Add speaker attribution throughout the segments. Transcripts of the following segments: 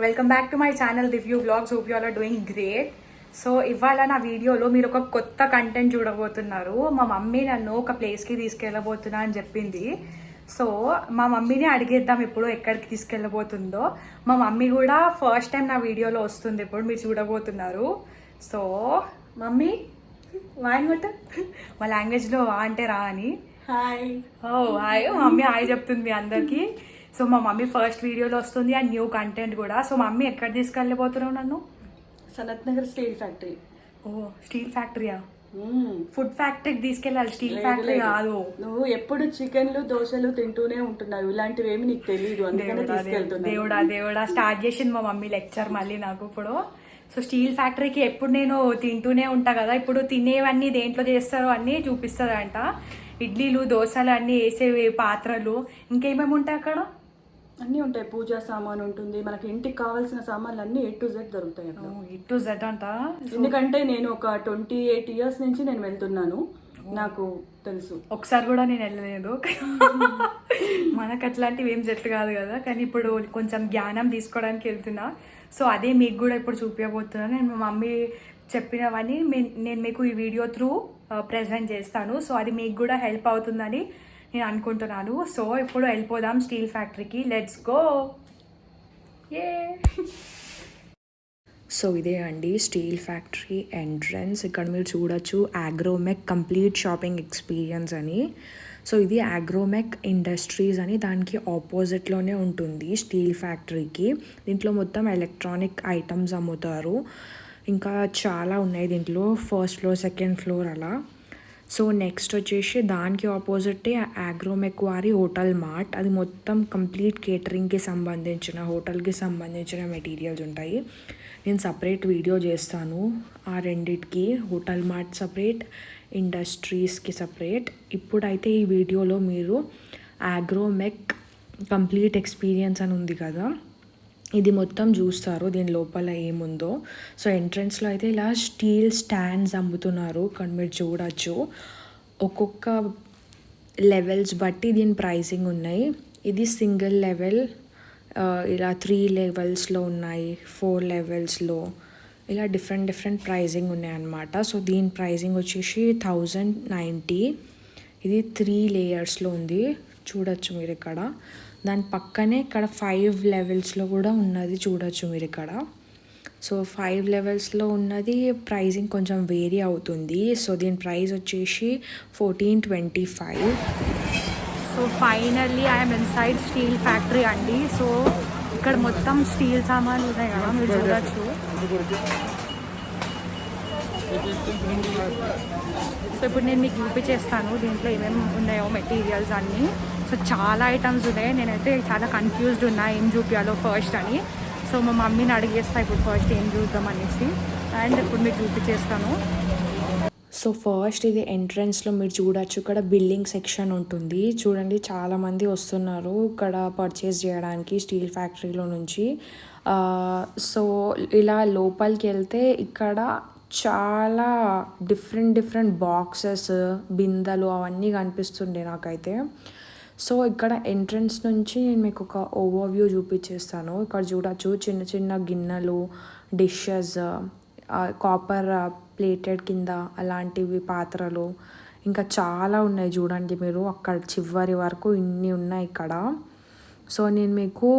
Speaker 1: Welcome back to my channel review blogs. Hope you all are doing great. So ఇవాళ నా వీడియోలో మీరు ఒక కొత్త కంటెంట్ చూడబోతున్నారు. మా మమ్మీ నన్ను ఒక ప్లేస్కి తీసుకెళ్ళబోతున్నా అని చెప్పింది. సో మా మమ్మీని అడిగేద్దాం ఇప్పుడు ఎక్కడికి తీసుకెళ్ళబోతుందో. మా మమ్మీ కూడా ఫస్ట్ టైం నా వీడియోలో వస్తుంది, ఇప్పుడు మీరు చూడబోతున్నారు. సో మమ్మీ వాయిన్ కొట్ట, మా లాంగ్వేజ్లో వా అంటే రా అని.
Speaker 2: హాయ్.
Speaker 1: హాయ్. మమ్మీ హాయ్ చెప్తుంది మీ అందరికీ. సో మా మమ్మీ ఫస్ట్ వీడియోలో వస్తుంది అండ్ న్యూ కంటెంట్ కూడా. సో మమ్మీ ఎక్కడ తీసుకెళ్ళిపోతున్నావు నన్ను?
Speaker 2: Sanath Nagar steel factory.
Speaker 1: ఓ స్టీల్ ఫ్యాక్టరీయా? ఫుడ్ ఫ్యాక్టరీకి తీసుకెళ్ళాలి, స్టీల్ ఫ్యాక్టరీ కాదు.
Speaker 2: నువ్వు ఎప్పుడు చికెన్లు దోశలు తింటూనే ఉంటున్నావు, ఇలాంటివి ఏమి నీకు తెలియదు, అందుకనే తీసుకెళ్తున్నా.
Speaker 1: దేవుడా స్టార్ట్ చేసింది మా మమ్మీ లెక్చర్ మళ్ళీ నాకు ఇప్పుడు. సో స్టీల్ ఫ్యాక్టరీకి ఎప్పుడు నేను తింటూనే ఉంటా కదా, ఇప్పుడు తినేవన్నీ దేంట్లో చేస్తారో అన్నీ చూపిస్తుందంట. ఇడ్లీలు దోశలు అన్నీ వేసేవి పాత్రలు, ఇంకేమేమి ఉంటాయి అక్కడ?
Speaker 2: అన్నీ ఉంటాయి. పూజా సామాన్ ఉంటుంది, మనకి ఇంటికి కావాల్సిన సామాన్లు అన్ని A to Z దొరుకుతాయి.
Speaker 1: A to Z అంట.
Speaker 2: ఎందుకంటే నేను ఒక 28 years నుంచి నేను వెళ్తున్నాను, నాకు తెలుసు.
Speaker 1: ఒకసారి కూడా నేను వెళ్ళలేదు. మనకు అట్లాంటివి ఏం సెట్ కాదు కదా, కానీ ఇప్పుడు కొంచెం జ్ఞానం తీసుకోవడానికి వెళ్తున్నా. సో అదే మీకు కూడా ఇప్పుడు చూపించబోతున్నాను. నేను మా మమ్మీ చెప్పినవన్నీ నేను మీకు ఈ వీడియో త్రూ ప్రెజెంట్ చేస్తాను. సో అది మీకు కూడా హెల్ప్ అవుతుందని నేను అనుకుంటున్నాను. సో ఇప్పుడు వెళ్ళిపోదాం స్టీల్ ఫ్యాక్టరీకి. Let's go. ఏ సో ఇదే అండి స్టీల్ ఫ్యాక్టరీ ఎంట్రన్స్. ఇక్కడ మీరు చూడొచ్చు ఆగ్రోమెక్ కంప్లీట్ షాపింగ్ ఎక్స్పీరియన్స్ అని. సో ఇది ఆగ్రోమెక్ ఇండస్ట్రీస్ అని, దానికి ఆపోజిట్లోనే ఉంటుంది స్టీల్ ఫ్యాక్టరీకి. దీంట్లో మొత్తం ఎలక్ట్రానిక్ ఐటమ్స్ అమ్ముతారు, ఇంకా చాలా ఉన్నాయి దీంట్లో. ఫస్ట్ ఫ్లోర్, సెకండ్ ఫ్లోర్ అలా. సో నెక్స్ట్ వచ్చేసి దానికి ఆపోజిటే ఆగ్రోమెక్ వారి హోటల్ మార్ట్. అది మొత్తం కంప్లీట్ కేటరింగ్కి సంబంధించిన, హోటల్కి సంబంధించిన మెటీరియల్స్ ఉంటాయి. నేను సపరేట్ వీడియో చేస్తాను ఆ రెండిటికి, హోటల్ మార్ట్ సపరేట్, ఇండస్ట్రీస్కి సపరేట్. ఇప్పుడైతే ఈ వీడియోలో మీరు ఆగ్రోమెక్ కంప్లీట్ ఎక్స్పీరియన్స్ అని ఉంది కదా, ఇది మొత్తం చూస్తారు, దీని లోపల ఏముందో. సో ఎంట్రన్స్లో అయితే ఇలా స్టీల్ స్టాండ్స్ అమ్ముతున్నారు, ఇక్కడ మీరు చూడొచ్చు. ఒక్కొక్క లెవెల్స్ బట్టి దీని ప్రైసింగ్ ఉన్నాయి. ఇది సింగిల్ లెవెల్, ఇలా 3 లెవెల్స్లో ఉన్నాయి, 4 లెవెల్స్లో, ఇలా డిఫరెంట్ ప్రైజింగ్ ఉన్నాయన్నమాట. సో దీని ప్రైజింగ్ వచ్చేసి 1090. ఇది 3 లేయర్స్లో ఉంది, చూడొచ్చు మీరు ఇక్కడ. దాని పక్కనే ఇక్కడ 5 లెవెల్స్లో కూడా ఉన్నది, చూడొచ్చు మీరు ఇక్కడ. సో 5 లెవెల్స్లో ఉన్నది ప్రైజింగ్ కొంచెం వేరీ అవుతుంది. సో దీని ప్రైస్ వచ్చేసి 1425. So finally I'm inside steel factory అండి. సో ఇక్కడ మొత్తం స్టీల్ సామాన్లు ఉన్నాయి కదా, మీరు చూడొచ్చు. సో ఇప్పుడు నేను మీకు చూపించేస్తాను దీంట్లో ఏమేమి ఉన్నాయో మెటీరియల్స్ అన్నీ. సో చాలా ఐటమ్స్ ఉన్నాయి, నేనైతే చాలా కన్ఫ్యూజ్డ్ ఉన్నా ఏం చూపించాలో ఫస్ట్ అని. సో మా మమ్మీని అడిగేస్తా ఇప్పుడు ఫస్ట్ ఏం చూద్దాం అనేసి, అండ్ ఇప్పుడు మీకు చూపించేస్తాను. సో ఫస్ట్ ఇది ఎంట్రన్స్లో మీరు చూడొచ్చు, ఇక్కడ బిల్లింగ్ సెక్షన్ ఉంటుంది. చూడండి చాలామంది వస్తున్నారు ఇక్కడ పర్చేస్ చేయడానికి స్టీల్ ఫ్యాక్టరీలో నుంచి. సో ఇలా లోపలికి వెళ్తే ఇక్కడ చాలా డిఫరెంట్ బాక్సెస్, బిందెలు అవన్నీ కనిపిస్తుండే నాకైతే. సో ఇక్కడ ఎంట్రన్స్ నుంచి నేను మీకు ఒక ఓవర్వ్యూ చూపించేస్తాను. ఇక్కడ చూడొచ్చు చిన్న గిన్నెలు, డిషెస్, కాపర్ ప్లేటెడ్ కింద అలాంటివి పాత్రలు, ఇంకా చాలా ఉన్నాయి చూడండి మీరు. అక్కడ చివరి వరకు ఇన్ని ఉన్నాయి ఇక్కడ. సో నేను మీకు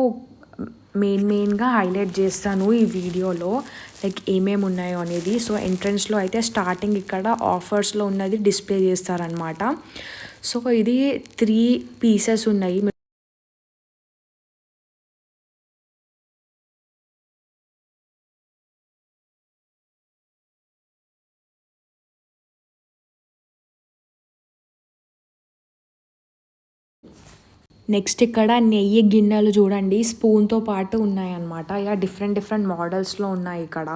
Speaker 1: మెయిన్గా హైలైట్ చేస్తాను ఈ వీడియోలో, లైక్ ఏమేమి ఉన్నాయో అనేది. సో ఎంట్రన్స్లో అయితే స్టార్టింగ్ ఇక్కడ ఆఫర్స్లో ఉన్నది డిస్ప్లే చేస్తారనమాట. సో ఇది 3 పీసెస్ ఉన్నాయి. నెక్స్ట్ ఇక్కడ నెయ్యి గిన్నెలు చూడండి, స్పూన్తో పాటు ఉన్నాయన్నమాట. ఇలా డిఫరెంట్ మోడల్స్లో ఉన్నాయి ఇక్కడ.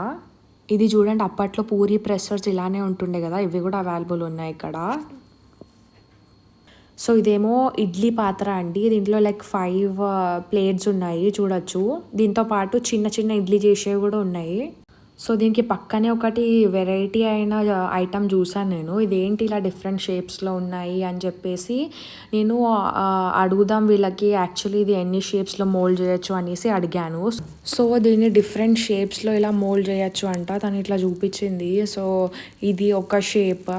Speaker 1: ఇది చూడండి, అప్పట్లో పూరి ప్రెషర్స్ ఇలానే ఉంటుండే కదా, ఇవి కూడా అవైలబుల్ ఉన్నాయి ఇక్కడ. సో ఇదేమో ఇడ్లీ పాత్ర అండి, దీంట్లో లైక్ 5 ప్లేట్స్ ఉన్నాయి చూడొచ్చు. దీంతో పాటు చిన్న ఇడ్లీ చేసేవి కూడా ఉన్నాయి. సో దీనికి పక్కనే ఒకటి వెరైటీ అయిన ఐటమ్ చూసాను నేను. ఇదేంటి ఇలా డిఫరెంట్ షేప్స్లో ఉన్నాయి అని చెప్పేసి నేను అడుగుదాం వీళ్ళకి యాక్చువల్లీ ఇది ఎన్ని షేప్స్లో మోల్డ్ చేయొచ్చు అనేసి అడిగాను. సో దీన్ని డిఫరెంట్ షేప్స్లో ఇలా మోల్డ్ చేయొచ్చు అంట. తను ఇట్లా చూపించింది. సో ఇది ఒక shape,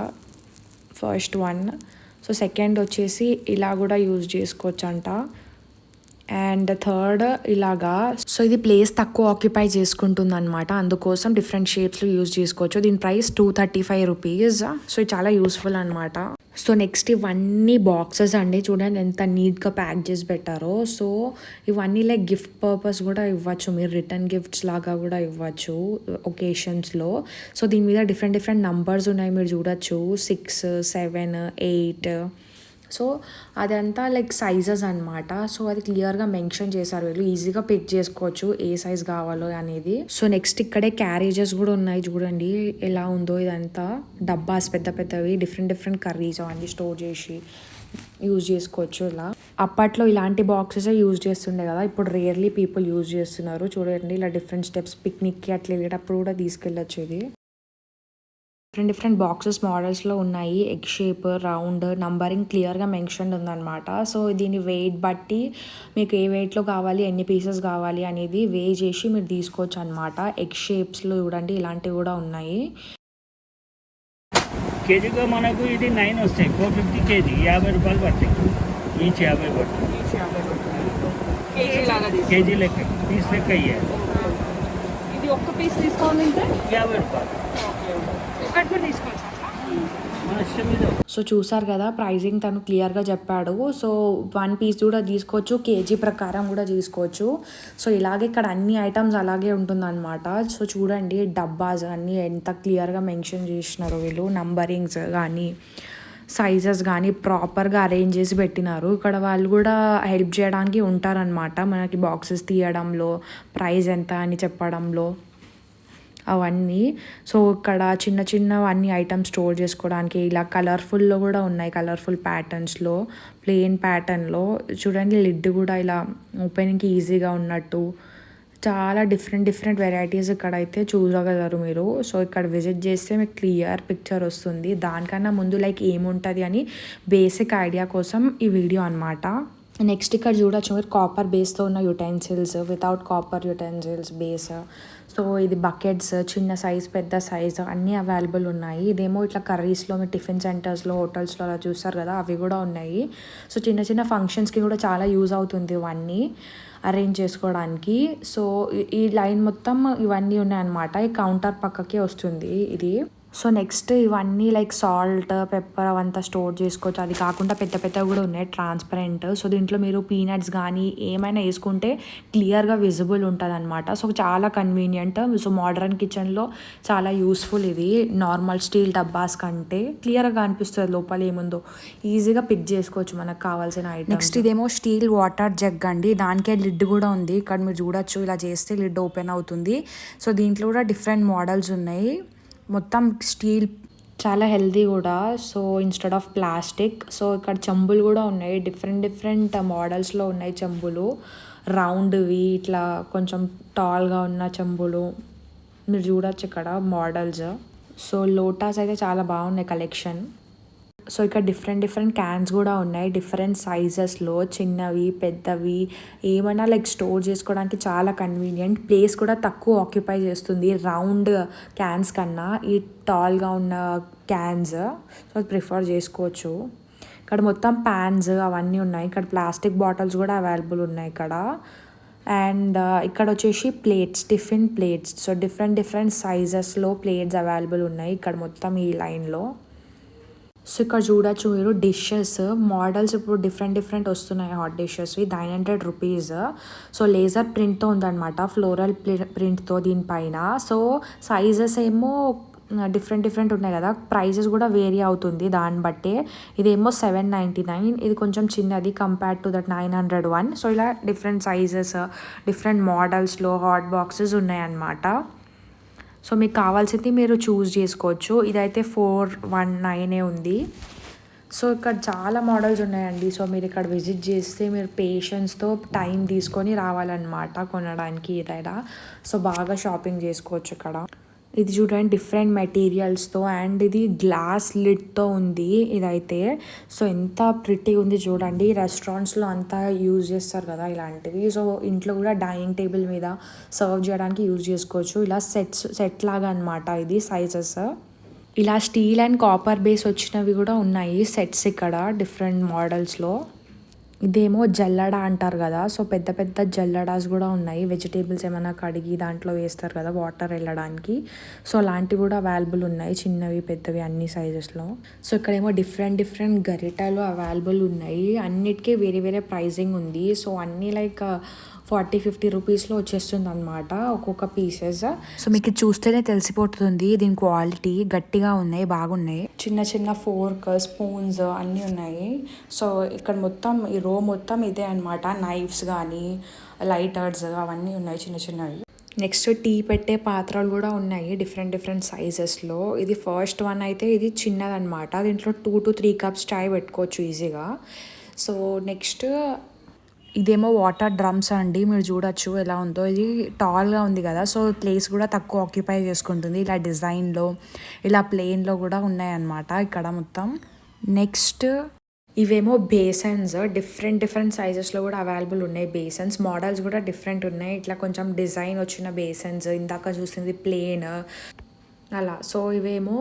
Speaker 1: first one. So second వచ్చేసి ఇలా కూడా యూజ్ చేసుకోవచ్చు అంట. అండ్ థర్డ్ ఇలాగా. సో ఇది ప్లేస్ తక్కువ ఆక్యుపై చేసుకుంటుంది అనమాట, అందుకోసం డిఫరెంట్ షేప్స్లో యూజ్ చేసుకోవచ్చు. దీని ప్రైస్ 235 రూపీస్. సో ఇది చాలా యూస్ఫుల్ అనమాట. సో నెక్స్ట్ ఇవన్నీ బాక్సెస్ అండి, చూడండి ఎంత నీట్గా ప్యాక్ చేసి పెట్టారో. సో ఇవన్నీ లైక్ గిఫ్ట్ పర్పస్ కూడా ఇవ్వచ్చు, మీరు రిటర్న్ గిఫ్ట్స్ లాగా కూడా ఇవ్వచ్చు ఒకేషన్స్లో. సో దీని మీద డిఫరెంట్ డిఫరెంట్ నంబర్స్ ఉన్నాయి, మీరు చూడొచ్చు 6, 7, 8. సో అదంతా లైక్ సైజెస్ అనమాట. సో అది క్లియర్గా మెన్షన్ చేశారు, వీళ్ళు ఈజీగా పిక్ చేసుకోవచ్చు ఏ సైజ్ కావాలో అనేది. సో నెక్స్ట్ ఇక్కడే క్యారేజెస్ కూడా ఉన్నాయి, చూడండి ఎలా ఉందో. ఇదంతా డబ్బాస్ పెద్ద పెద్దవి, డిఫరెంట్ డిఫరెంట్ కర్రీస్ అవన్నీ స్టోర్ చేసి యూజ్ చేసుకోవచ్చు. ఇలా అప్పట్లో ఇలాంటి బాక్సెస్ యూజ్ చేస్తుండే కదా, ఇప్పుడు రేర్లీ పీపుల్ యూజ్ చేస్తున్నారు. చూడండి ఇలా డిఫరెంట్ స్టెప్స్, పిక్నిక్కి అట్లా వెళ్ళేటప్పుడు కూడా తీసుకెళ్ళచ్చు. ఇది డిఫరెంట్ డిఫరెంట్ బాక్సెస్ మోడల్స్లో ఉన్నాయి. ఎగ్ షేప్, రౌండ్, నంబరింగ్ క్లియర్గా మెన్షన్ ఉందన్నమాట. సో దీని వెయిట్ బట్టి మీకు ఏ వెయిట్లో కావాలి, ఎన్ని పీసెస్ కావాలి అనేది వే చేసి మీరు తీసుకోవచ్చు అనమాట. ఎగ్ షేప్స్లో చూడండి ఇలాంటివి కూడా ఉన్నాయి.
Speaker 3: కేజీగా మనకు ఇది 9 వస్తాయి, 450 కేజీ, 50 రూపాయలు పడతాయి ఈచ్. 50 పడుతుంది కేజీ లెక్క, పీస్ లెక్క ఇయ్యాలి.
Speaker 2: ఇది ఒక్క పీస్ తీసుకోవాలంటే
Speaker 3: 50 రూపాయలు
Speaker 2: ఒకటి కూడా తీసుకోవచ్చు.
Speaker 3: మన ఇష్టం మీద.
Speaker 1: సో చూసారు కదా ప్రైజింగ్ తను క్లియర్గా చెప్పాడు. సో 1 పీస్ కూడా తీసుకోవచ్చు, కేజీ ప్రకారం కూడా తీసుకోవచ్చు. సో ఇలాగే ఇక్కడ అన్ని ఐటమ్స్ అలాగే ఉంటుందన్నమాట. సో చూడండి డబ్బాస్ అన్నీ ఎంత క్లియర్గా మెన్షన్ చేసినారు వీళ్ళు, నంబరింగ్స్ కానీ సైజెస్ కానీ ప్రాపర్గా అరేంజ్ చేసి పెట్టినారు. ఇక్కడ వాళ్ళు కూడా హెల్ప్ చేయడానికి ఉంటారనమాట, మనకి బాక్సెస్ తీయడంలో, ప్రైస్ ఎంత అని చెప్పడంలో అవన్నీ. సో ఇక్కడ చిన్న చిన్నవన్నీ ఐటమ్స్ స్టోర్ చేసుకోవడానికి ఇలా కలర్ఫుల్లో కూడా ఉన్నాయి, కలర్ఫుల్ ప్యాటర్న్స్లో, ప్లెయిన్ ప్యాటర్న్లో. చూడండి లిడ్ కూడా ఇలా ఓపెనింగ్కి ఈజీగా ఉన్నట్టు, చాలా డిఫరెంట్ డిఫరెంట్ వెరైటీస్ ఇక్కడైతే చూడగలరు మీరు. సో ఇక్కడ విజిట్ చేస్తే మీకు క్లియర్ పిక్చర్ వస్తుంది. దానికన్నా ముందు లైక్ ఏముంటుంది అని బేసిక్ ఐడియా కోసం ఈ వీడియో అనమాట. నెక్స్ట్ ఇక్కడ చూడొచ్చు మీరు కాపర్ బేస్తో ఉన్న utensils, without copper utensils base. So ఇది బకెట్స్, చిన్న సైజ్ పెద్ద సైజ్ అన్నీ అవైలబుల్ ఉన్నాయి. ఇదేమో ఇట్లా కర్రీస్లో మీరు టిఫిన్ సెంటర్స్లో, హోటల్స్లో అలా చూస్తారు కదా, అవి కూడా ఉన్నాయి. సో చిన్న చిన్న ఫంక్షన్స్కి కూడా చాలా యూజ్ అవుతుంది ఇవన్నీ అరేంజ్ చేసుకోవడానికి. సో ఈ లైన్ మొత్తం ఇవన్నీ ఉన్నాయన్నమాట. ఈ కౌంటర్ పక్కకే వస్తుంది ఇది. సో నెక్స్ట్ ఇవన్నీ లైక్ సాల్ట్, పెప్పర్ అవంతా స్టోర్ చేసుకోవచ్చు. అది కాకుండా పెద్ద పెద్దవి కూడా ఉన్నాయి ట్రాన్స్పరెంట్. సో దీంట్లో మీరు పీనట్స్ కానీ ఏమైనా వేసుకుంటే క్లియర్గా విజిబుల్ ఉంటుంది అనమాట. సో చాలా కన్వీనియంట్. సో మోడర్న్ కిచెన్లో చాలా యూస్ఫుల్ ఇది, నార్మల్ స్టీల్ డబ్బాస్ కంటే క్లియర్గా అనిపిస్తుంది లోపల ఏముందో, ఈజీగా పిక్ చేసుకోవచ్చు మనకు కావాల్సిన ఐటమ్. నెక్స్ట్ ఇదేమో స్టీల్ వాటర్ జగ్ అండి, దానికే లిడ్ కూడా ఉంది. ఇక్కడ మీరు చూడొచ్చు ఇలా చేస్తే లిడ్ ఓపెన్ అవుతుంది. సో దీంట్లో కూడా డిఫరెంట్ మోడల్స్ ఉన్నాయి, మొత్తం స్టీల్, చాలా హెల్దీ కూడా. So instead of plastic. So ఇక్కడ చెంబులు కూడా ఉన్నాయి, డిఫరెంట్ డిఫరెంట్ మోడల్స్లో ఉన్నాయి చెంబులు. రౌండ్వి, ఇట్లా కొంచెం టాల్గా ఉన్న చెంబులు మీరు చూడొచ్చు ఇక్కడ మోడల్స్. సో లోటాస్ అయితే చాలా బాగున్నాయి కలెక్షన్. సో ఇక్కడ డిఫరెంట్ డిఫరెంట్ క్యాన్స్ కూడా ఉన్నాయి, డిఫరెంట్ సైజెస్లో, చిన్నవి పెద్దవి ఏమైనా లైక్ స్టోర్ చేసుకోవడానికి చాలా కన్వీనియంట్. ప్లేస్ కూడా తక్కువ ఆక్యుపై చేస్తుంది రౌండ్ క్యాన్స్ కన్నా, ఈ టాల్గా ఉన్న క్యాన్స్. సో ప్రిఫర్ చేసుకోవచ్చు. ఇక్కడ మొత్తం ప్యాన్స్ అవన్నీ ఉన్నాయి. ఇక్కడ ప్లాస్టిక్ బాటిల్స్ కూడా అవైలబుల్ ఉన్నాయి ఇక్కడ. అండ్ ఇక్కడ వచ్చేసి plates, tiffin plates. So different different సైజెస్లో ప్లేట్స్ అవైలబుల్ ఉన్నాయి ఇక్కడ మొత్తం ఈ లైన్లో. సో ఇక్కడ చూడొచ్చు మీరు డిషెస్ మోడల్స్ ఇప్పుడు డిఫరెంట్ డిఫరెంట్ వస్తున్నాయి. హాట్ డిషెస్వి 900 రూపీస్. సో లేజర్ ప్రింట్తో ఉందన్నమాట, ఫ్లోరల్ ప్రింట్తో దీనిపైన. సో సైజెస్ ఏమో డిఫరెంట్ డిఫరెంట్ ఉన్నాయి కదా, ప్రైజెస్ కూడా వేరీ అవుతుంది దాన్ని బట్టే. ఇదేమో 799, ఇది కొంచెం చిన్నది కంపేర్డ్ టు దట్ 901. సో ఇలా డిఫరెంట్ సైజెస్, డిఫరెంట్ మోడల్స్లో హాట్ బాక్సెస్ ఉన్నాయన్నమాట. సో మీకు కావాల్సింది మీరు చూస్ చేసుకోవచ్చు. ఇదైతే 419 ఉంది. సో ఇక్కడ చాలా మోడల్స్ ఉన్నాయండి. సో మీరు ఇక్కడ విజిట్ చేస్తే మీరు పేషెన్స్తో టైం తీసుకొని రావాలన్నమాట కొనడానికి ఏదైనా. సో బాగా షాపింగ్ చేసుకోవచ్చు ఇక్కడ. ఇది చూడండి డిఫరెంట్ మెటీరియల్స్తో అండ్ ఇది గ్లాస్ లిడ్తో ఉంది ఇదైతే. సో ఎంత ప్రిటీ ఉంది చూడండి. రెస్టారెంట్స్లో అంతా యూజ్ చేస్తారు కదా ఇలాంటివి. సో ఇంట్లో కూడా డైనింగ్ టేబుల్ మీద సర్వ్ చేయడానికి యూజ్ చేసుకోవచ్చు. ఇలా సెట్ లాగా అనమాట ఇది సైజెస్. ఇలా స్టీల్ అండ్ కాపర్ బేస్ వచ్చినవి కూడా ఉన్నాయి సెట్స్ ఇక్కడ డిఫరెంట్ మోడల్స్లో. ఇదేమో జల్లడ అంటారు కదా. సో పెద్ద పెద్ద జల్లడాస్ కూడా ఉన్నాయి. వెజిటేబుల్స్ ఏమైనా కడిగి దాంట్లో వేస్తారు కదా వాటర్ వెళ్ళడానికి. సో అలాంటివి కూడా అవైలబుల్ ఉన్నాయి, చిన్నవి పెద్దవి అన్ని సైజెస్లో. సో ఇక్కడేమో డిఫరెంట్ గరిటెలు అవైలబుల్ ఉన్నాయి. అన్నిటికీ వేరే వేరే ప్రైజింగ్ ఉంది. సో అన్నీ లైక్ 40-50 రూపీస్లో వచ్చేస్తుంది అనమాట ఒక్కొక్క పీసెస్. సో మీకు చూస్తేనే తెలిసిపోతుంది దీని క్వాలిటీ. గట్టిగా ఉన్నాయి, బాగున్నాయి. చిన్న ఫోర్క్, స్పూన్స్ అన్నీ ఉన్నాయి. సో ఇక్కడ మొత్తం ఈ రో మొత్తం ఇదే అనమాట. నైఫ్స్ కానీ లైటర్స్ అవన్నీ ఉన్నాయి చిన్నవి. నెక్స్ట్ టీ పెట్టే పాత్రలు కూడా ఉన్నాయి డిఫరెంట్ సైజెస్లో. ఇది ఫస్ట్ వన్ అయితే ఇది చిన్నదనమాట. దీంట్లో 2 to 3 కప్స్ చాయ్ పెట్టుకోవచ్చు ఈజీగా. సో నెక్స్ట్ ఇదేమో వాటర్ డ్రమ్స్ అండి. మీరు చూడొచ్చు ఎలా ఉందో. ఇది టాల్గా ఉంది కదా, సో ప్లేస్ కూడా తక్కువ ఆక్యుపై చేసుకుంటుంది. ఇలా డిజైన్లో ఇలా ప్లెయిన్లో కూడా ఉన్నాయన్నమాట ఇక్కడ మొత్తం. నెక్స్ట్ ఇవేమో బేసన్స్. డిఫరెంట్ సైజెస్లో కూడా అవైలబుల్ ఉన్నాయి బేసన్స్. మోడల్స్ కూడా డిఫరెంట్ ఉన్నాయి. ఇట్లా కొంచెం డిజైన్ వచ్చిన బేసన్స్. ఇందాక చూసింది ప్లెయిన్ అలా. సో ఇవేమో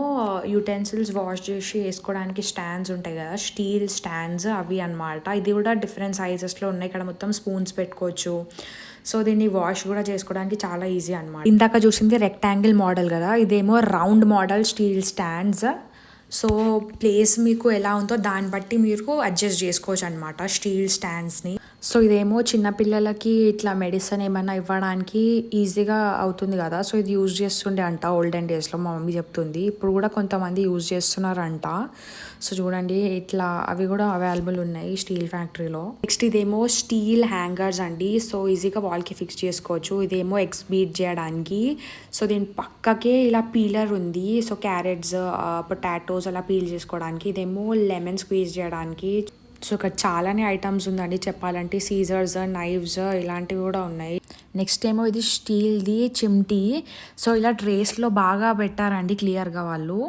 Speaker 1: యూటెన్సిల్స్ వాష్ చేసి వేసుకోవడానికి స్టాండ్స్ ఉంటాయి కదా, స్టీల్ స్టాండ్స్ అవి అనమాట. ఇది కూడా డిఫరెంట్ సైజెస్లో ఉన్నాయి. ఇక్కడ మొత్తం స్పూన్స్ పెట్టుకోవచ్చు. సో దీన్ని వాష్ కూడా చేసుకోవడానికి చాలా ఈజీ అనమాట. ఇందాక చూసింది రెక్టాంగిల్ మోడల్ కదా, ఇదేమో round model steel stands. So place మీకు ఎలా ఉందో దాన్ని బట్టి మీరు అడ్జస్ట్ చేసుకోవచ్చు అనమాట స్టీల్ స్టాండ్స్ని. సో ఇదేమో చిన్నపిల్లలకి ఇట్లా మెడిసిన్ ఏమైనా ఇవ్వడానికి ఈజీగా అవుతుంది కదా. సో ఇది యూజ్ చేస్తుండే అంట ఓల్డెన్ డేస్లో, మా మమ్మీ చెప్తుంది. ఇప్పుడు కూడా కొంతమంది యూజ్ చేస్తున్నారంట. సో చూడండి ఇట్లా అవి కూడా అవైలబుల్ ఉన్నాయి స్టీల్ ఫ్యాక్టరీలో. నెక్స్ట్ ఇదేమో స్టీల్ హ్యాంగర్స్ అండి. సో ఈజీగా వాల్కి ఫిక్స్ చేసుకోవచ్చు. ఇదేమో ఎగ్స్ బీట్ చేయడానికి. సో దీని పక్కకే ఇలా పీలర్ ఉంది. సో క్యారెట్స్, పొటాటోస్ అలా పీల్ చేసుకోవడానికి. ఇదేమో లెమన్ స్క్వీజ్ చేయడానికి. సో ఇక్కడ చాలానే ఐటమ్స్ ఉందండి చెప్పాలంటే. సీజర్స్, నైఫ్స్ ఇలాంటివి కూడా ఉన్నాయి. నెక్స్ట్ ఏమో ఇది స్టీల్ది చిమ్టీ. సో ఇలా ట్రేస్లో బాగా పెట్టారండి క్లియర్గా వాళ్ళు.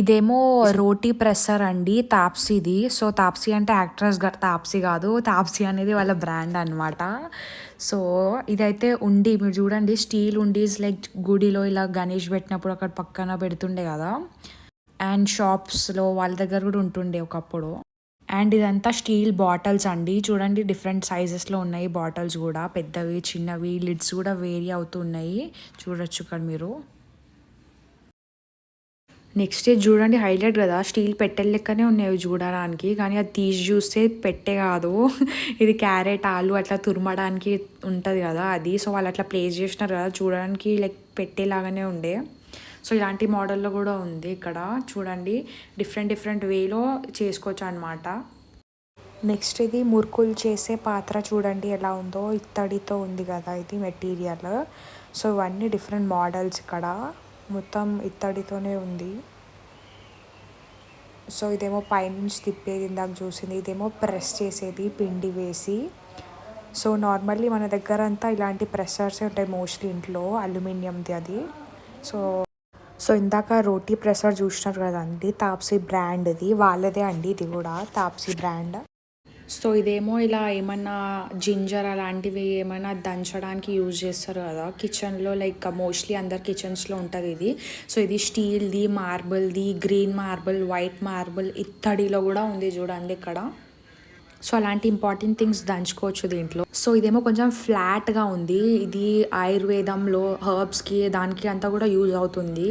Speaker 1: ఇదేమో రోటీ ప్రెస్సర్ అండి, తాప్సీది. సో తాప్సీ అంటే యాక్ట్రెస్ తాప్సీ కాదు, తాప్సీ అనేది వాళ్ళ బ్రాండ్ అనమాట. సో ఇదైతే ఉండి మీరు చూడండి, స్టీల్ ఉండీస్ లైక్ గుడిలో ఇలా గణేష్ పెట్టినప్పుడు అక్కడ పక్కన పెడుతుండే కదా, అండ్ షాప్స్లో వాళ్ళ దగ్గర కూడా ఉంటుండే ఒకప్పుడు. అండ్ ఇదంతా స్టీల్ బాటిల్స్ అండి. చూడండి డిఫరెంట్ సైజెస్లో ఉన్నాయి బాటిల్స్ కూడా, పెద్దవి చిన్నవి. లిడ్స్ కూడా వేరీ అవుతున్నాయి చూడొచ్చు ఇక్కడ మీరు. నెక్స్ట్ ఇది చూడండి హైలైట్ కదా, స్టీల్ పెట్టెల లెక్కనే ఉన్నాయి చూడడానికి, కానీ అది తీసి చూస్తే పెట్టే కాదు. ఇది క్యారెట్, ఆలు అట్లా తురమడానికి ఉంటుంది కదా అది. సో వాళ్ళు అట్లా ప్లేస్ చేసినారు కదా, చూడడానికి లైక్ పెట్టేలాగానే ఉండే. సో ఇలాంటి మోడల్లో కూడా ఉంది ఇక్కడ చూడండి. డిఫరెంట్ వేలో చేసుకోవచ్చు అనమాట. నెక్స్ట్ ఇది మురుకులు చేసే పాత్ర చూడండి ఎలా ఉందో. ఇత్తడితో ఉంది కదా ఇది మెటీరియల్. సో ఇవన్నీ డిఫరెంట్ మోడల్స్ ఇక్కడ. మొత్తం ఇత్తడితోనే ఉంది. సో ఇదేమో పైనుంచి తిప్పేది ఇందాక చూసింది. ఇదేమో ప్రెస్ చేసేది పిండి వేసి. సో నార్మల్లీ మన దగ్గర అంతా ఇలాంటి ప్రెషర్సే ఉంటాయి మోస్ట్లీ ఇంట్లో, అల్యూమినియంది అది. సో ఇందాక రోటీ ప్రెషర్ చూసినారు కదండి, తాప్సీ బ్రాండ్ది, వాళ్ళదే అండి ఇది కూడా తాప్సీ బ్రాండ్. సో ఇదేమో ఇలా ఏమన్నా జింజర్ అలాంటివి ఏమైనా దంచడానికి యూజ్ చేస్తారు కదా కిచెన్లో, లైక్ మోస్ట్లీ అందరు కిచెన్స్లో ఉంటుంది ఇది. సో ఇది స్టీల్ది, మార్బుల్ది, గ్రీన్ మార్బుల్, వైట్ మార్బుల్, ఇత్తడిలో కూడా ఉంది చూడండి ఇక్కడ. సో అలాంటి ఇంపార్టెంట్ థింగ్స్ దంచుకోవచ్చు దీంట్లో. సో ఇదేమో కొంచెం ఫ్లాట్గా ఉంది. ఇది ఆయుర్వేదంలో హర్బ్స్కి దానికి అంతా కూడా యూజ్ అవుతుంది.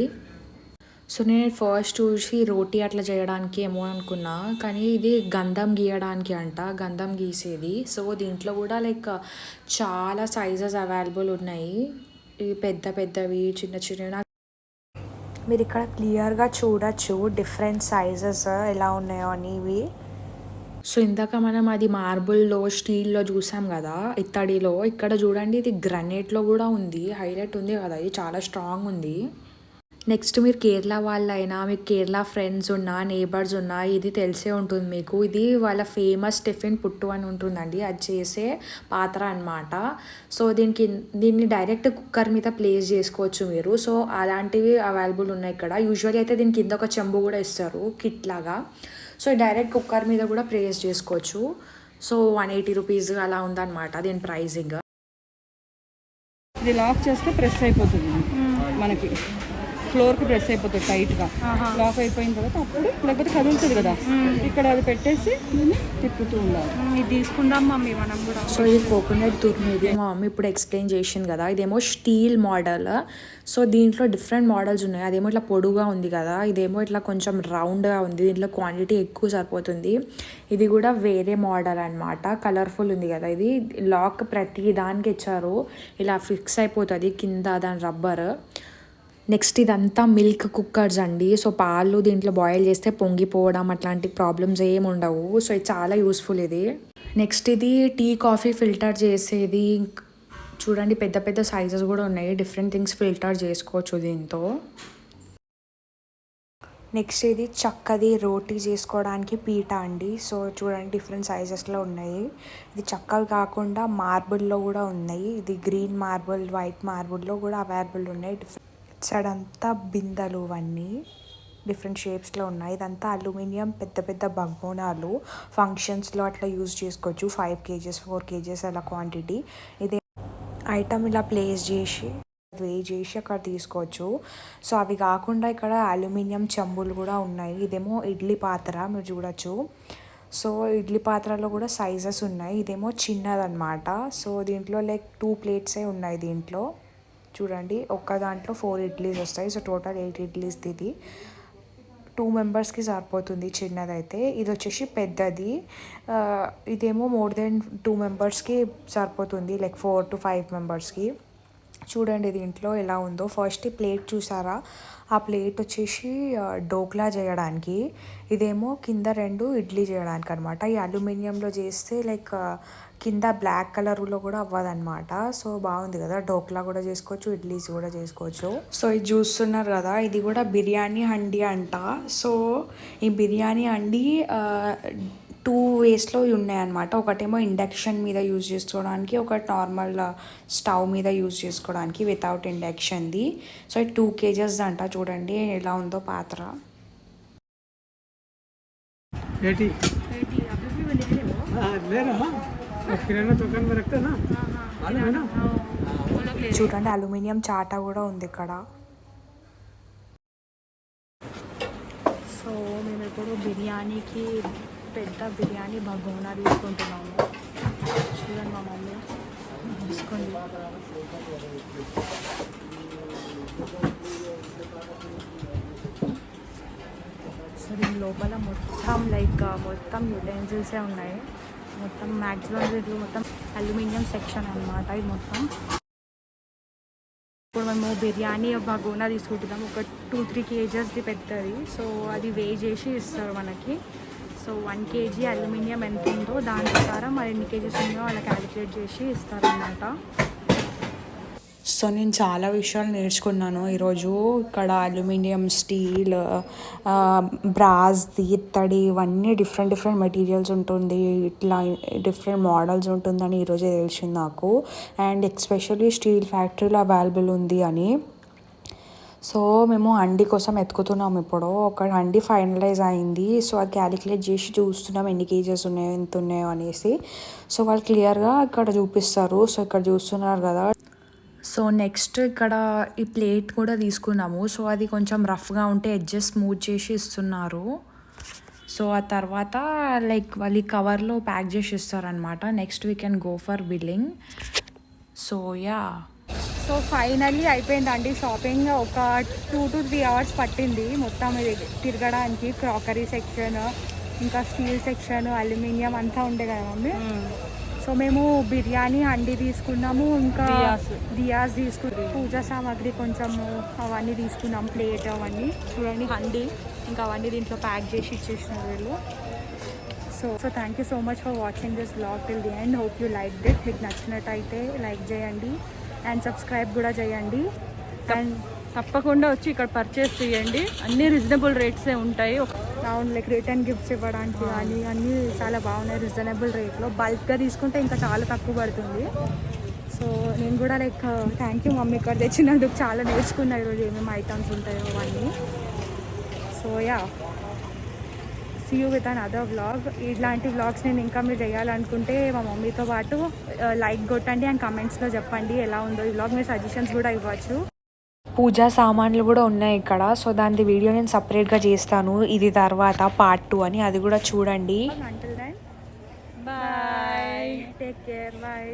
Speaker 1: సో నేను ఫస్ట్ చూసి రోటీ అట్లా చేయడానికి ఏమో అనుకున్నా, కానీ ఇది గంధం గీయడానికి అంట, గంధం గీసేది. సో దీంట్లో కూడా లైక్ చాలా సైజెస్ అవైలబుల్ ఉన్నాయి. ఇవి పెద్దవి, చిన్నవి. మీరు ఇక్కడ క్లియర్గా చూడొచ్చు డిఫరెంట్ సైజెస్ ఎలా ఉన్నాయో అని ఇవి. సో ఇందాక మనం అది మార్బుల్లో, స్టీల్లో చూసాం కదా, ఇత్తడిలో. ఇక్కడ చూడండి ఇది గ్రనైట్లో కూడా ఉంది. హైలైట్ ఉంది కదా, ఇది చాలా స్ట్రాంగ్ ఉంది. నెక్స్ట్ మీరు కేరళ వాళ్ళైనా మీకు కేరళ ఫ్రెండ్స్ ఉన్నా నేబర్స్ ఉన్నా ఇది తెలిసే ఉంటుంది మీకు. ఇది వాళ్ళ ఫేమస్ టిఫిన్ పుట్టు అని ఉంటుందండి. అది చేసే పాత్ర అనమాట. సో దీన్ని డైరెక్ట్ కుక్కర్ మీద ప్లేస్ చేసుకోవచ్చు మీరు. సో అలాంటివి అవైలబుల్ ఉన్నాయి ఇక్కడ. యూజువల్లీ అయితే దీని కింద ఒక చెంబు కూడా ఇస్తారు కిట్ లాగా. సో డైరెక్ట్ కుక్కర్ మీద కూడా ప్లేస్ చేసుకోవచ్చు. సో 180 రూపీస్ అలా ఉందన్నమాట దీని ప్రైజింగ్.
Speaker 2: ఇది లాక్ చేస్తే ప్రెస్ అయిపోతుంది మనకి, ఫ్లోర్కి ప్రెస్ అయిపోతుంది టైట్గా. లాక్ అయిపోయిన తర్వాత అప్పుడు లేకపోతే కదులుతుంది కదా, ఇక్కడ అది పెట్టేసి తిప్పుతూ ఉండాలి.
Speaker 4: ఇది తీసుకుందాం మమ్మీ మనం కూడా.
Speaker 1: సో ఇది కోకోనట్ తుర్మేది మా మమ్మీ ఇప్పుడు ఎక్స్ప్లెయిన్ చేసింది కదా. ఇదేమో స్టీల్ మోడల్. సో దీంట్లో డిఫరెంట్ మోడల్స్ ఉన్నాయి. అదేమో ఇట్లా పొడుగా ఉంది కదా, ఇదేమో ఇట్లా కొంచెం రౌండ్గా ఉంది. దీంట్లో క్వాంటిటీ ఎక్కువ సరిపోతుంది. ఇది కూడా వేరే మోడల్ అనమాట. కలర్ఫుల్ ఉంది కదా. ఇది లాక్ ప్రతి దానికి ఇచ్చారు, ఇలా ఫిక్స్ అయిపోతుంది కింద దాని రబ్బర్. నెక్స్ట్ ఇదంతా మిల్క్ కుక్కర్స్ అండి. సో పాలు దీంట్లో బాయిల్ చేస్తే పొంగిపోవడం అట్లాంటి ప్రాబ్లమ్స్ ఏమి ఉండవు. సో ఇది చాలా యూస్ఫుల్ ఇది. నెక్స్ట్ ఇది టీ కాఫీ ఫిల్టర్ చేసేది. చూడండి పెద్ద పెద్ద సైజెస్ కూడా ఉన్నాయి. డిఫరెంట్ థింగ్స్ ఫిల్టర్ చేసుకోవచ్చు దీంతో. నెక్స్ట్ ఇది చక్కది రోటీ చేసుకోవడానికి పీట అండి. సో చూడండి డిఫరెంట్ సైజెస్లో ఉన్నాయి. ఇది చక్కగా కాకుండా మార్బుల్లో కూడా ఉన్నాయి. ఇది గ్రీన్ మార్బుల్, వైట్ మార్బుల్లో కూడా అవైలబుల్ ఉన్నాయి. సైడ్ అంతా బిందెలు ఇవన్నీ డిఫరెంట్ షేప్స్లో ఉన్నాయి. ఇదంతా అల్యూమినియం పెద్ద పెద్ద బగోనాలు. ఫంక్షన్స్లో అట్లా యూజ్ చేసుకోవచ్చు. 5 kgs 4 kgs అలా క్వాంటిటీ. ఇదే ఐటమ్ ఇలా ప్లేస్ చేసి వే చేసి అక్కడ తీసుకోవచ్చు. సో అవి కాకుండా ఇక్కడ అల్యూమినియం చెంబులు కూడా ఉన్నాయి. ఇదేమో ఇడ్లీ పాత్ర మీరు చూడొచ్చు. సో ఇడ్లీ పాత్రలో కూడా సైజెస్ ఉన్నాయి. ఇదేమో చిన్నదన్నమాట. సో దీంట్లో లైక్ 2 ప్లేట్సే ఉన్నాయి దీంట్లో. చూడండి ఒక్క దాంట్లో 4 ఇడ్లీస్ వస్తాయి. So total 8 idlis. ఇది 2 మెంబర్స్కి సరిపోతుంది చిన్నదైతే. ఇది వచ్చేసి పెద్దది. ఇదేమో మోర్ దెన్ 2 మెంబర్స్కి సరిపోతుంది, లైక్ 4 to 5 మెంబర్స్కి. చూడండి దీంట్లో ఎలా ఉందో. ఫస్ట్ ఈ ప్లేట్ చూసారా, ఆ ప్లేట్ వచ్చేసి డోక్లా చేయడానికి, ఇదేమో కింద 2 ఇడ్లీ చేయడానికి అనమాట. ఈ అల్యూమినియంలో చేస్తే లైక్ కింద బ్లాక్ కలర్లో కూడా అవ్వదన్నమాట. సో బాగుంది కదా. డోక్లా కూడా చేసుకోవచ్చు, ఇడ్లీస్ కూడా చేసుకోవచ్చు. సో ఇది చూస్తున్నారు కదా, ఇది కూడా బిర్యానీ హండీ అంట. సో ఈ బిర్యానీ హండీ 2 వేస్లో ఉన్నాయన్నమాట. ఒకటేమో ఇండక్షన్ మీద యూజ్ చేసుకోవడానికి, ఒకటి నార్మల్ స్టవ్ మీద యూజ్ చేసుకోవడానికి వితౌట్ ఇండక్షన్ది. సో ఇది 2 kgs అంట. చూడండి ఎలా ఉందో పాత్ర. చూడండి అల్యూమినియం చాటా కూడా ఉంది ఇక్కడ.
Speaker 4: సో మేము ఇప్పుడు బిర్యానీకి పెద్ద బిర్యానీ బగోనా తీసుకుంటున్నాము. చూడండి మా మమ్మీ తీసుకోండి. సో దీని లోపల మొత్తం మొత్తం యుటెన్సిల్సే ఉన్నాయి. మొత్తం మ్యాక్సిమం ఇది మొత్తం అల్యూమినియం సెక్షన్ అనమాట. ఇది మొత్తం ఇప్పుడు మేము బిర్యానీ బగోనా తీసుకుంటున్నాము. ఒక 2-3 kgsది పెద్దది. సో అది వే చేసి ఇస్తారు మనకి. సో 1 kg అల్యూమినియం ఎంత ఉందో దాని ప్రకారం మరి ఎన్ని కేజీస్ ఉన్నాయో అలా క్యాలిక్యులేట్ చేసి ఇస్తారన్నమాట.
Speaker 1: సో నేను చాలా విషయాలు నేర్చుకున్నాను ఈరోజు. ఇక్కడ అల్యూమినియం, స్టీల్, బ్రాస్ది, ఇత్తడి ఇవన్నీ డిఫరెంట్ మెటీరియల్స్ ఉంటుంది. ఇట్లా డిఫరెంట్ మోడల్స్ ఉంటుందని ఈరోజే తెలిసింది నాకు. అండ్ ఎస్పెషల్లీ స్టీల్ ఫ్యాక్టరీలో అవైలబుల్ ఉంది అని. సో మేము హండీ కోసం ఎత్తుకుతున్నాం. ఇప్పుడు ఒక హండీ ఫైనలైజ్ అయింది. సో అది క్యాలిక్యులేట్ చేసి చూస్తున్నాం ఎన్ని కేజెస్ ఉన్నాయో ఎంత ఉన్నాయో అనేసి. సో వాళ్ళు క్లియర్గా ఇక్కడ చూపిస్తారు. సో ఇక్కడ చూస్తున్నారు కదా. సో నెక్స్ట్ ఇక్కడ ఈ ప్లేట్ కూడా తీసుకున్నాము. సో అది కొంచెం రఫ్గా ఉంటే ఎడ్జెస్ స్మూత్ చేసి ఇస్తున్నారు. సో ఆ తర్వాత లైక్ వాళ్ళు కవర్లో ప్యాక్ చేసి ఇస్తారనమాట. Next we can go for billing. So yeah,
Speaker 4: so finally అయిపోయిందండి షాపింగ్. ఒక 2 to 3 hours పట్టింది మొత్తం ఇది తిరగడానికి. క్రాకరీ సెక్షన్, ఇంకా స్టీల్ సెక్షన్, అల్యూమినియం అంతా ఉండే కదా మమ్మీ. సో మేము బిర్యానీ హండీ తీసుకున్నాము, ఇంకా దియాస్ తీసుకున్నాము, పూజా సామాగ్రి కొంచెము అవన్నీ తీసుకున్నాం, ప్లేట్ అవన్నీ. చూడండి హండీ ఇంకా అవన్నీ దీంట్లో ప్యాక్ చేసి ఇచ్చేసినారు వీళ్ళు. So thank you so much for watching this blog till the end. Hope you like it. మీకు నచ్చినట్టయితే లైక్ చేయండి అండ్ సబ్స్క్రైబ్ కూడా చేయండి. అండ్
Speaker 2: తప్పకుండా వచ్చి ఇక్కడ పర్చేస్ చేయండి. అన్ని రీజనబుల్ రేట్సే ఉంటాయి.
Speaker 4: అవును, లైక్ రిటర్న్ గిఫ్ట్స్ ఇవ్వడానికి కానీ అన్నీ చాలా బాగున్నాయి రీజనబుల్ రేట్లో. బల్క్గా తీసుకుంటే ఇంకా చాలా తక్కువ పడుతుంది. సో నేను కూడా లైక్ థ్యాంక్ యూ మమ్మీ, ఇక్కడ తెచ్చినందుకు చాలా నేర్చుకున్నా ఈరోజు ఏమేమి ఐటమ్స్ ఉంటాయో అవన్నీ. So yeah, see you with another vlog. ఇట్లాంటి వ్లాగ్స్ నేను ఇంకా మీరు చేయాలనుకుంటే మా మమ్మీతో పాటు లైక్ కొట్టండి అండ్ కమెంట్స్లో చెప్పండి ఎలా ఉందో ఈ వ్లాగ్. మీరు సజెషన్స్ కూడా ఇవ్వచ్చు.
Speaker 1: పూజా సామాన్లు కూడా ఉన్నాయి ఇక్కడ. సో దాని వీడియో నేను సపరేట్గా చేస్తాను ఇది తర్వాత పార్ట్ 2 అని, అది కూడా చూడండి.
Speaker 4: Until then,
Speaker 2: bye.
Speaker 4: take care, bye.